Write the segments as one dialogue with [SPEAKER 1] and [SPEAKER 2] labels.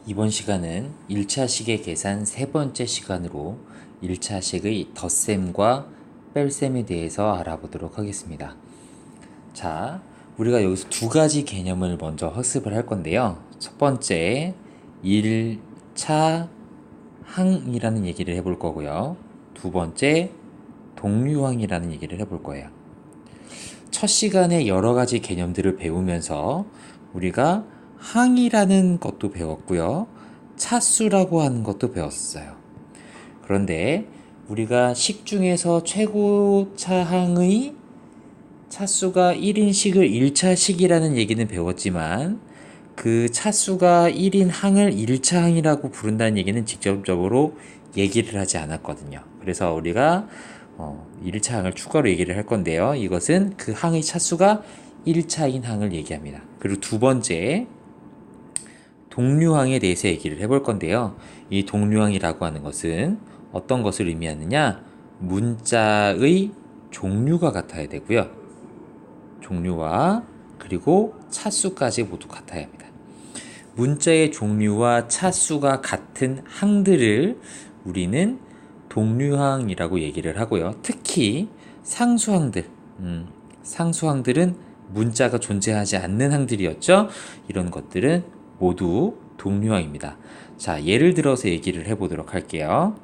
[SPEAKER 1] 이번 시간은 1차식의 계산 세 번째 시간으로 1차식의 덧셈과 뺄셈에 대해서 알아보도록 하겠습니다. 자, 우리가 여기서 두 가지 개념을 먼저 학습을 할 건데요. 첫 번째, 1차 항이라는 얘기를 해볼 거고요. 두 번째, 동류항이라는 얘기를 해볼 거예요. 첫 시간에 여러 가지 개념들을 배우면서 우리가 항이라는 것도 배웠고요. 차수라고 하는 것도 배웠어요. 그런데 우리가 식 중에서 최고차항의 차수가 1인식을 1차식이라는 얘기는 배웠지만 그 차수가 1인 항을 1차항이라고 부른다는 얘기는 직접적으로 얘기를 하지 않았거든요. 그래서 우리가 1차 항을 추가로 얘기를 할 건데요. 이것은 그 항의 차수가 1차인 항을 얘기합니다. 그리고 두 번째, 동류항에 대해서 얘기를 해볼 건데요. 이 동류항이라고 하는 것은 어떤 것을 의미하느냐? 문자의 종류가 같아야 되고요. 종류와 그리고 차수까지 모두 같아야 합니다. 문자의 종류와 차수가 같은 항들을 우리는 동류항이라고 얘기를 하고요. 특히 상수항들, 상수항들은 문자가 존재하지 않는 항들이었죠. 이런 것들은 모두 동류항입니다. 자, 예를 들어서 얘기를 해보도록 할게요.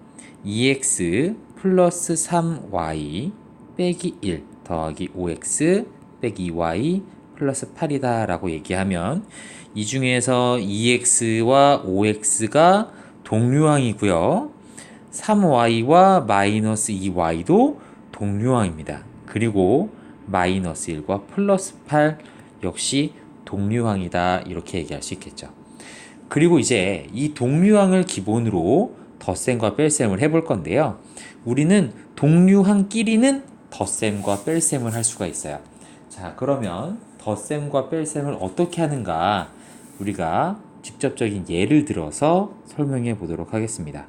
[SPEAKER 1] 2x 플러스 3y 빼기 1 더하기 5x 빼기 2y 플러스 8이다 라고 얘기하면 이 중에서 2x와 5x가 동류항이고요. 3y와 마이너스 2y도 동류항입니다. 그리고 마이너스 1과 플러스 8 역시 동류항이다 이렇게 얘기할 수 있겠죠. 그리고 이제 이 동류항을 기본으로 덧셈과 뺄셈을 해볼 건데요. 우리는 동류항끼리는 덧셈과 뺄셈을 할 수가 있어요. 자, 그러면 덧셈과 뺄셈을 어떻게 하는가 우리가 직접적인 예를 들어서 설명해 보도록 하겠습니다.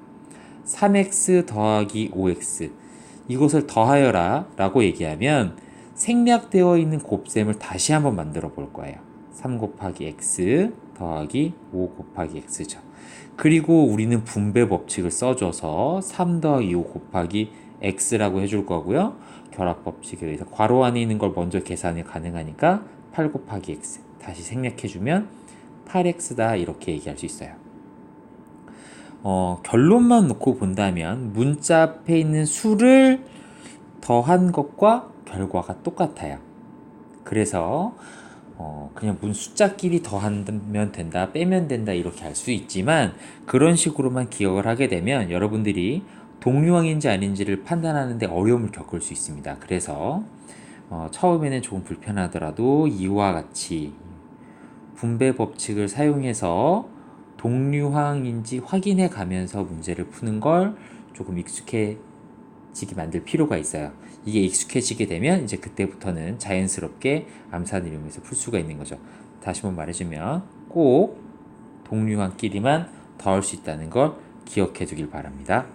[SPEAKER 1] 3x 더하기 5x 이것을 더하여라 라고 얘기하면 생략되어 있는 곱셈을 다시 한번 만들어 볼 거예요. 3 곱하기 x 더하기 5 곱하기 x죠. 그리고 우리는 분배 법칙을 써줘서 3 더하기 5 곱하기 x라고 해줄 거고요. 결합 법칙에 의해서 괄호 안에 있는 걸 먼저 계산이 가능하니까 8 곱하기 x 다시 생략해주면 8x다 이렇게 얘기할 수 있어요. 결론만 놓고 본다면 문자 앞에 있는 수를 더한 것과 결과가 똑같아요. 그래서 그냥 숫자끼리 더하면 된다, 빼면 된다 이렇게 할 수 있지만 그런 식으로만 기억을 하게 되면 여러분들이 동류항인지 아닌지를 판단하는데 어려움을 겪을 수 있습니다. 그래서 처음에는 조금 불편하더라도 이와 같이 분배 법칙을 사용해서 동류항인지 확인해 가면서 문제를 푸는 걸 조금 익숙해지게 만들 필요가 있어요. 이게 익숙해지게 되면 이제 그때부터는 자연스럽게 암산을 이용해서 풀 수가 있는 거죠. 다시 한번 말해주면 꼭 동류항끼리만 더할 수 있다는 걸 기억해 두길 바랍니다.